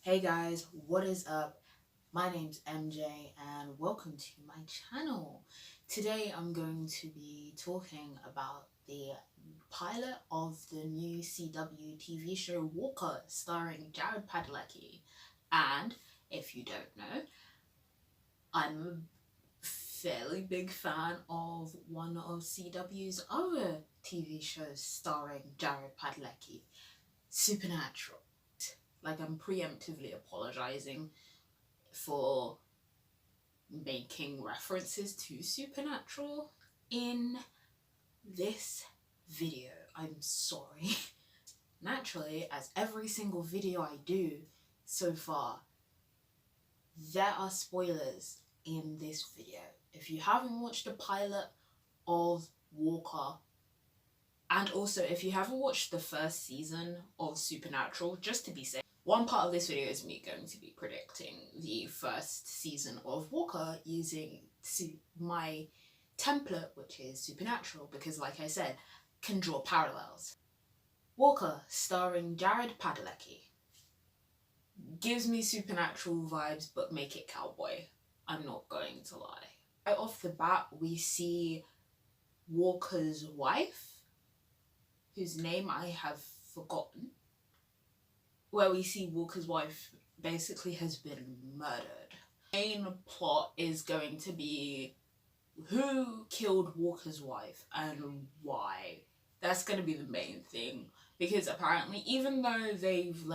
Hey guys, what is up? My name's MJ and welcome to my channel. Today I'm going to be talking about the pilot of the new CW TV show Walker starring Jared Padalecki. And if you don't know, I'm a fairly big fan of one of CW's other TV shows starring Jared Padalecki, Supernatural. Like, I'm preemptively apologizing for making references to Supernatural in this video. I'm sorry. Naturally, as every single video I do so far, there are spoilers in this video. If you haven't watched the pilot of Walker, and also if you haven't watched the first season of Supernatural, just to be safe, one part of this video is me going to be predicting the first season of Walker using my template, which is Supernatural, because like I said, can draw parallels. Walker, starring Jared Padalecki, gives me Supernatural vibes, but make it cowboy. I'm not going to lie. Right off the bat, we see Walker's wife, whose name I have forgotten, where we see Walker's wife basically has been murdered. The main plot is going to be who killed Walker's wife and why. That's going to be the main thing, because apparently even though they've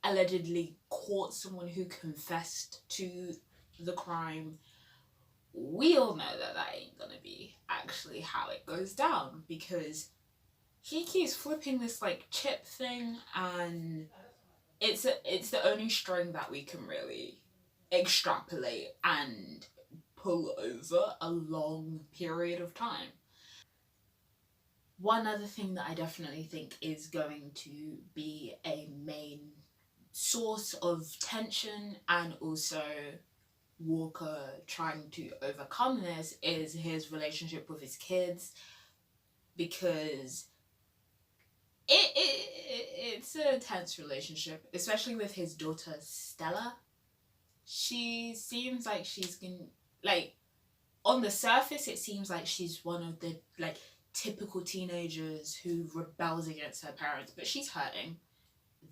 allegedly caught someone who confessed to the crime, we all know that that ain't gonna be actually how it goes down, because he keeps flipping this chip thing, and it's the only string that we can really extrapolate and pull over a long period of time. One other thing that I definitely think is going to be a main source of tension, and also Walker trying to overcome this, is his relationship with his kids, because it's a tense relationship, especially with his daughter Stella. She seems like she's on the surface it seems like she's one of the typical teenagers who rebels against her parents, but she's hurting.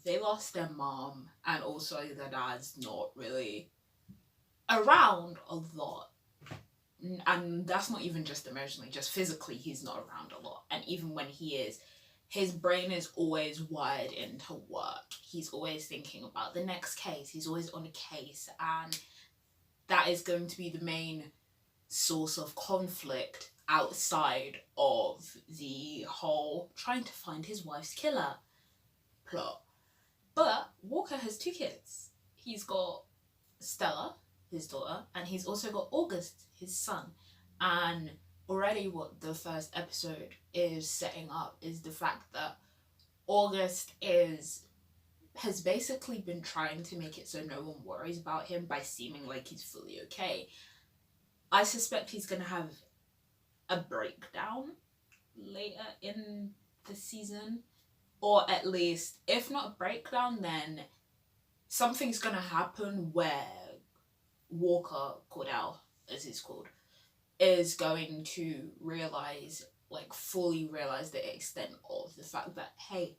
They lost their mom, and also their dad's not really around a lot, and that's not even just emotionally, just physically he's not around a lot. And even when he is, his brain is always wired into work. He's always thinking about the next case. He's always on a case, and that is going to be the main source of conflict outside of the whole trying to find his wife's killer plot. But Walker has two kids. He's got Stella, his daughter, and he's also got August, his son. And already what the first episode is setting up is the fact that August has basically been trying to make it so no one worries about him by seeming like he's fully okay. I suspect he's gonna have a breakdown later in the season, or at least, if not a breakdown, then something's gonna happen where Walker, Cordell as he's called, is going to fully realize the extent of the fact that, hey,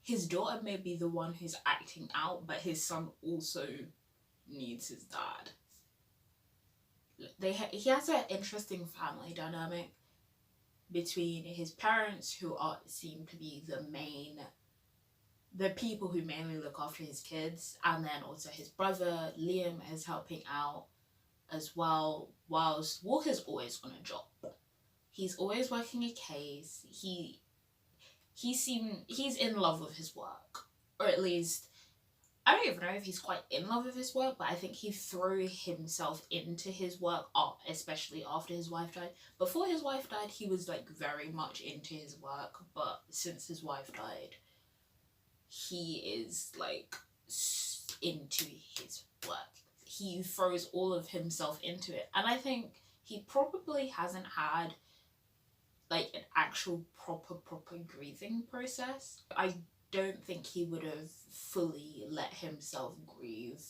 his daughter may be the one who's acting out, but his son also needs his dad. He has an interesting family dynamic between his parents, who seem to be the people who mainly look after his kids, and then also his brother Liam is helping out as well, whilst Walker's always on a job. He's always working a case. He's in love with his work, or at least I don't even know if he's quite in love with his work, but I think he threw himself into his work, especially after his wife died. Before his wife died, he was very much into his work, but since his wife died, he is into his work. He throws all of himself into it, and I think he probably hasn't had an actual proper grieving process. I don't think he would have fully let himself grieve.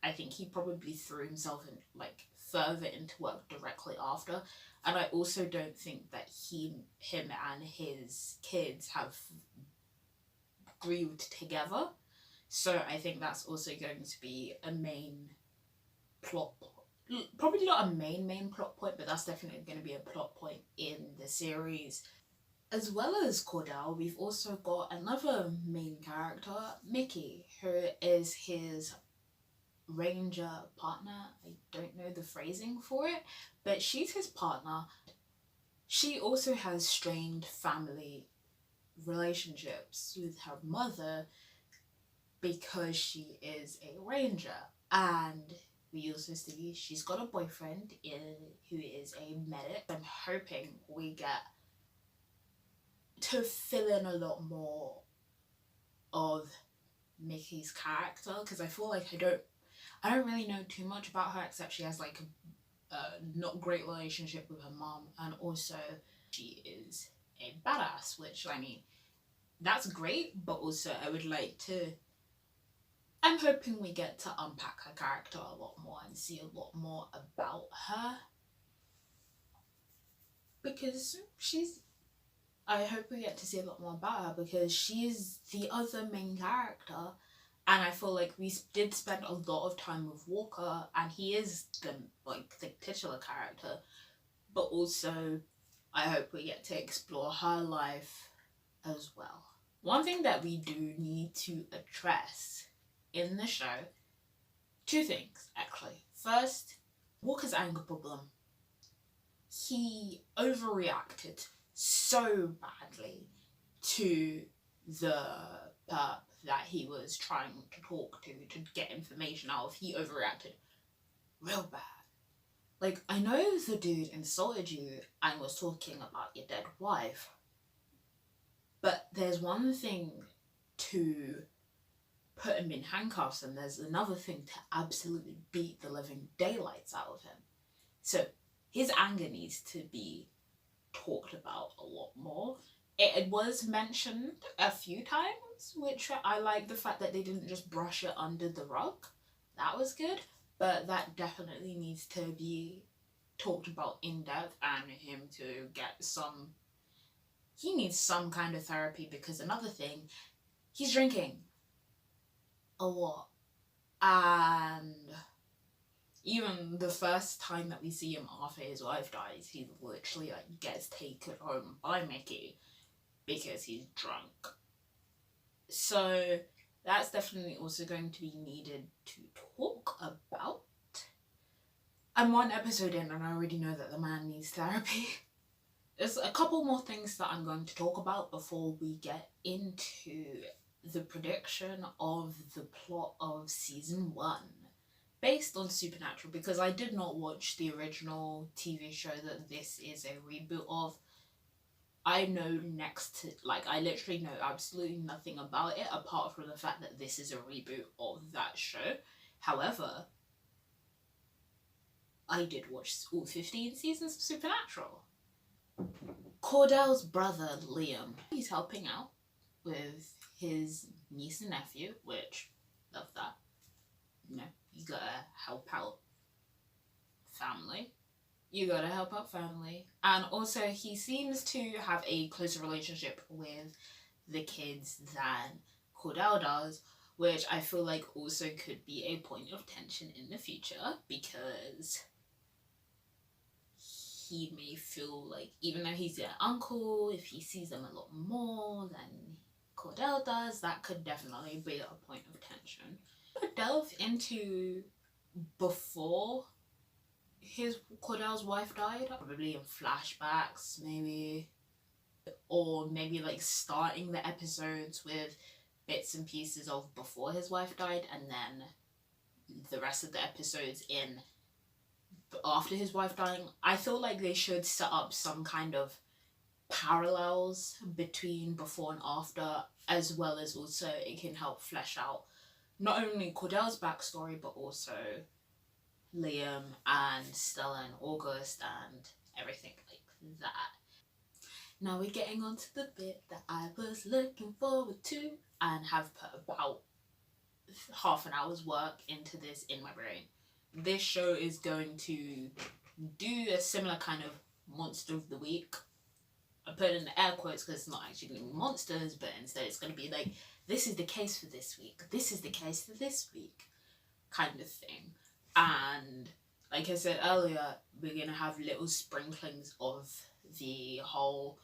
I think he probably threw himself in like further into work directly after, and I also don't think that him and his kids have grieved together. So I think that's also going to be a main plot, probably not a main plot point, but that's definitely going to be a plot point in the series. As well as Cordell, we've also got another main character, Mickey, who is his ranger partner. I don't know the phrasing for it, but she's his partner. She also has strained family relationships with her mother because she is a ranger, and we also see she's got a boyfriend who is a medic. I'm hoping we get to fill in a lot more of Mickey's character, because I feel like I don't really know too much about her, except she has like a not great relationship with her mom, and also she is a badass, which I mean, that's great, but also I'm hoping we get to unpack her character a lot more and see a lot more about her, because I hope we get to see a lot more about her because she's the other main character, and I feel like we did spend a lot of time with Walker, and he is the titular character, but also I hope we get to explore her life as well. One thing that we do need to address in the show, two things actually. First, Walker's anger problem. He overreacted so badly to the perp that he was trying to talk to get information out of. He overreacted real bad. Like, I know the dude insulted you and was talking about your dead wife, but there's one thing to put him in handcuffs and there's another thing to absolutely beat the living daylights out of him. So his anger needs to be talked about a lot more. It was mentioned a few times, which I like the fact that they didn't just brush it under the rug. That was good, but that definitely needs to be talked about in depth, and him to get he needs some kind of therapy, because another thing, he's drinking a lot, and even the first time that we see him after his wife dies, he literally gets taken home by Mickey because he's drunk. So that's definitely also going to be needed to talk about. I'm one episode in and I already know that the man needs therapy. There's a couple more things that I'm going to talk about before we get into the prediction of the plot of season 1 based on Supernatural, because I did not watch the original TV show that this is a reboot of. I know I literally know absolutely nothing about it apart from the fact that this is a reboot of that show. However, I did watch all 15 seasons of Supernatural. Cordell's brother, Liam, he's helping out with his niece and nephew, which, love that. You know, you gotta help out family. And also, he seems to have a closer relationship with the kids than Cordell does, which I feel like also could be a point of tension in the future, because he may feel like, even though he's their uncle, if he sees them a lot more than Cordell does, that could definitely be a point of tension. Delve into before Cordell's wife died, probably in flashbacks, maybe, or maybe like starting the episodes with bits and pieces of before his wife died, and then the rest of the episodes in after his wife dying. I feel like they should set up some kind of parallels between before and after, as well as also it can help flesh out not only Cordell's backstory, but also Liam and Stella and August and everything like that. Now we're getting on to the bit that I was looking forward to and have put about half an hour's work into this in my brain. This show is going to do a similar kind of monster of the week. I put it in the air quotes because it's not actually going to be monsters, but instead it's going to be like, this is the case for this week, this is the case for this week, kind of thing. And like I said earlier, we're going to have little sprinklings of the whole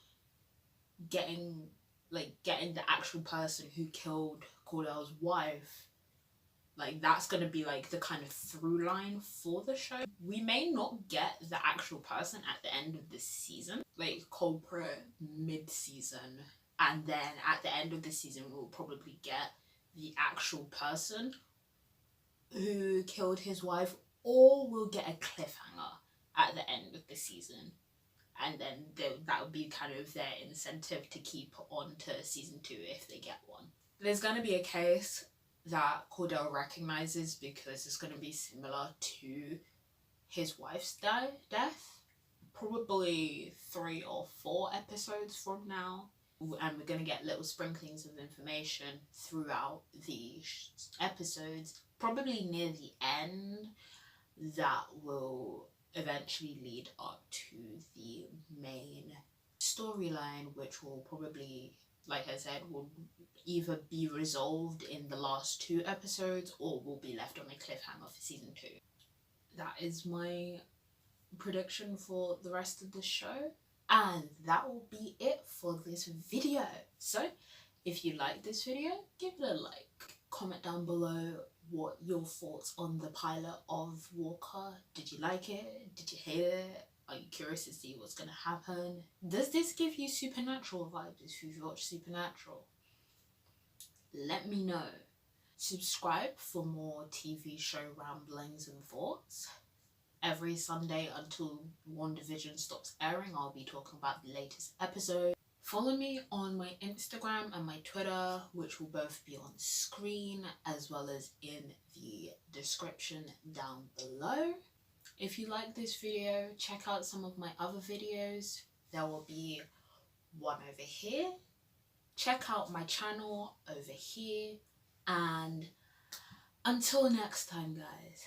getting the actual person who killed Cordell's wife. Like, that's going to be like the kind of through line for the show. We may not get the actual person at the end of the season, like culprit mid-season, and then at the end of the season we'll probably get the actual person who killed his wife, or we'll get a cliffhanger at the end of the season, and then that would be kind of their incentive to keep on to season 2 if they get one. There's going to be a case that Cordell recognizes because it's going to be similar to his wife's death, probably 3 or 4 episodes from now, and we're going to get little sprinklings of information throughout the episodes, probably near the end, that will eventually lead up to the main storyline, which will probably, like I said, will either be resolved in the last 2 episodes or will be left on a cliffhanger for season 2. That is my prediction for the rest of the show, and that will be it for this video. So if you like this video, give it a like, comment down below what your thoughts on the pilot of Walker. Did you like it? Did you hate it? Are you curious to see what's going to happen? Does this give you Supernatural vibes if you've watched Supernatural? Let me know. Subscribe for more TV show ramblings and thoughts. Every Sunday until WandaVision stops airing, I'll be talking about the latest episode. Follow me on my Instagram and my Twitter, which will both be on screen as well as in the description down below. If you like this video, check out some of my other videos. There will be one over here. Check out my channel over here. And until next time, guys.